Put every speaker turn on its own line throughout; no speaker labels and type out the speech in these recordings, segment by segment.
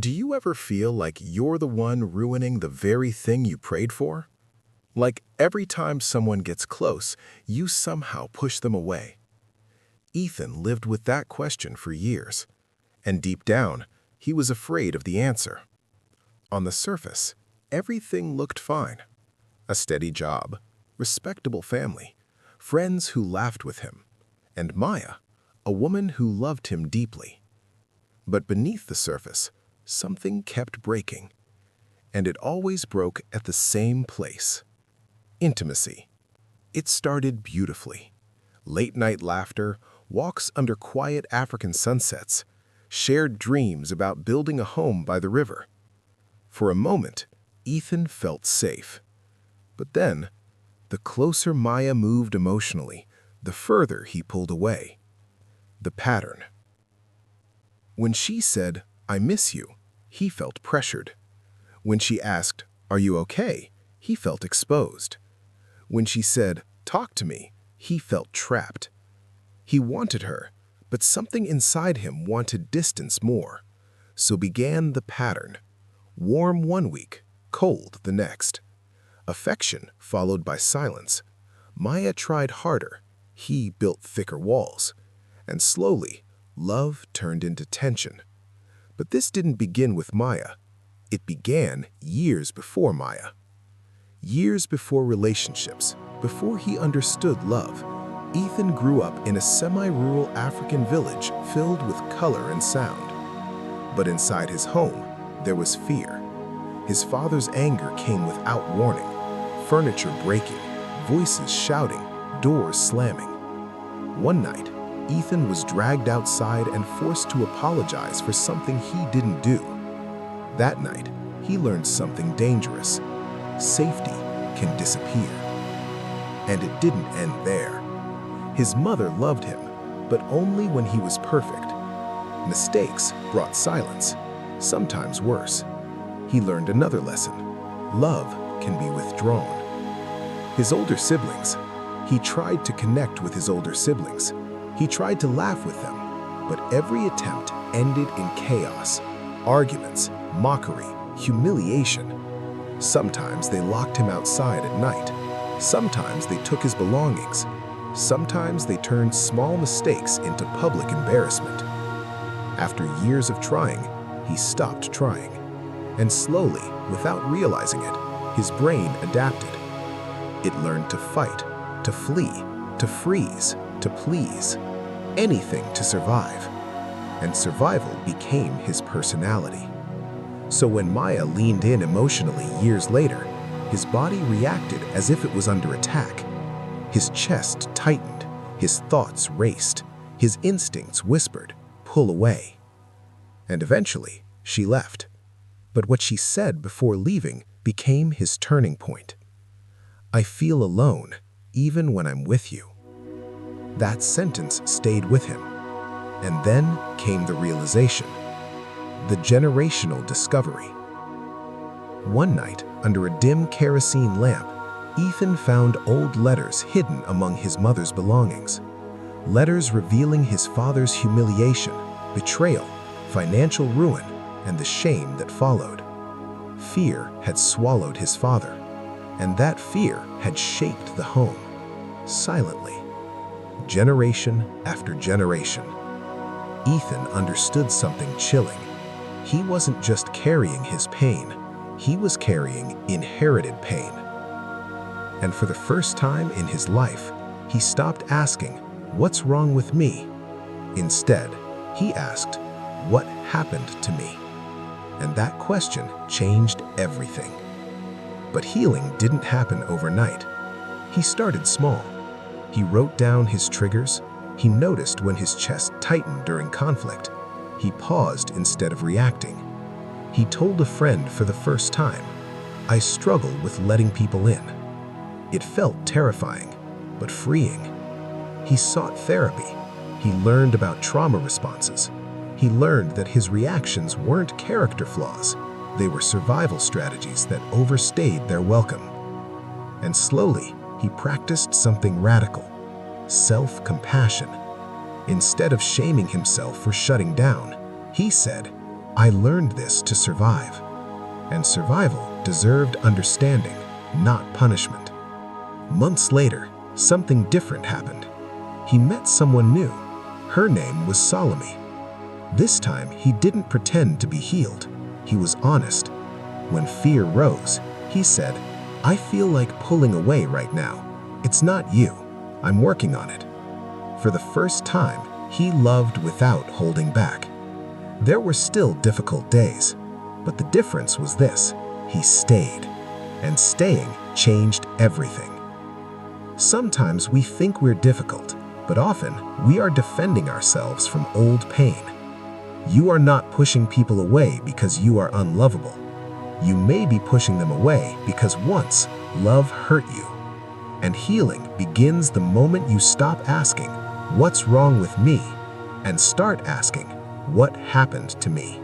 Do you ever feel like you're the one ruining the very thing you prayed for? Like every time someone gets close, you somehow push them away. Ethan lived with that question for years, and deep down, he was afraid of the answer. On the surface, everything looked fine. A steady job, respectable family, friends who laughed with him, and Maya, a woman who loved him deeply. But beneath the surface, something kept breaking, and it always broke at the same place. Intimacy. It started beautifully. Late-night laughter, walks under quiet African sunsets, shared dreams about building a home by the river. For a moment, Ethan felt safe. But then, the closer Maya moved emotionally, the further he pulled away. The pattern. When she said, "I miss you," he felt pressured. When she asked, "Are you okay?" he felt exposed. When she said, "Talk to me," he felt trapped. He wanted her, but something inside him wanted distance more. So began the pattern. Warm one week, cold the next. Affection followed by silence. Maya tried harder. He built thicker walls. And slowly, love turned into tension. But this didn't begin with Maya. It began years before Maya. Years before relationships, before he understood love, Ethan grew up in a semi-rural African village filled with color and sound. But inside his home, there was fear. His father's anger came without warning. Furniture breaking, voices shouting, doors slamming. One night, Ethan was dragged outside and forced to apologize for something he didn't do. That night, he learned something dangerous. Safety can disappear. And it didn't end there. His mother loved him, but only when he was perfect. Mistakes brought silence, sometimes worse. He learned another lesson. Love can be withdrawn. His older siblings. He tried to connect with his older siblings. He tried to laugh with them, but every attempt ended in chaos, arguments, mockery, humiliation. Sometimes they locked him outside at night. Sometimes they took his belongings. Sometimes they turned small mistakes into public embarrassment. After years of trying, he stopped trying. And slowly, without realizing it, his brain adapted. It learned to fight, to flee, to freeze, to please. Anything to survive. And survival became his personality. So when Maya leaned in emotionally years later, his body reacted as if it was under attack. His chest tightened, his thoughts raced, his instincts whispered, "Pull away." And eventually, she left. But what she said before leaving became his turning point. "I feel alone, even when I'm with you." That sentence stayed with him. And then came the realization. The generational discovery. One night, under a dim kerosene lamp, Ethan found old letters hidden among his mother's belongings. Letters revealing his father's humiliation, betrayal, financial ruin, and the shame that followed. Fear had swallowed his father, and that fear had shaped the home, silently, generation after generation. Ethan understood something chilling. He wasn't just carrying his pain, he was carrying inherited pain. And for the first time in his life, he stopped asking, "What's wrong with me?" Instead, he asked, "What happened to me?" And that question changed everything. But healing didn't happen overnight. He started small. He wrote down his triggers. He noticed when his chest tightened during conflict. He paused instead of reacting. He told a friend for the first time, "I struggle with letting people in." It felt terrifying, but freeing. He sought therapy. He learned about trauma responses. He learned that his reactions weren't character flaws. They were survival strategies that overstayed their welcome. And slowly, he practiced something radical: self-compassion. Instead of shaming himself for shutting down, he said, I learned this to survive, and survival deserved understanding, not punishment. Months later, something different happened. He met someone new. Her name was Salome. This time, he didn't pretend to be healed. He was honest. When fear rose, he said, "I feel like pulling away right now. It's not you. I'm working on it." For the first time, he loved without holding back. There were still difficult days, but the difference was this: he stayed, and staying changed everything. Sometimes we think we're difficult, but often we are defending ourselves from old pain. You are not pushing people away because you are unlovable. You may be pushing them away because once love hurt you. And healing begins the moment you stop asking, "What's wrong with me?" and start asking, "What happened to me?"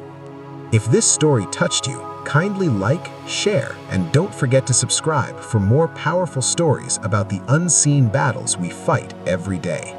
If this story touched you, kindly like, share, and don't forget to subscribe for more powerful stories about the unseen battles we fight every day.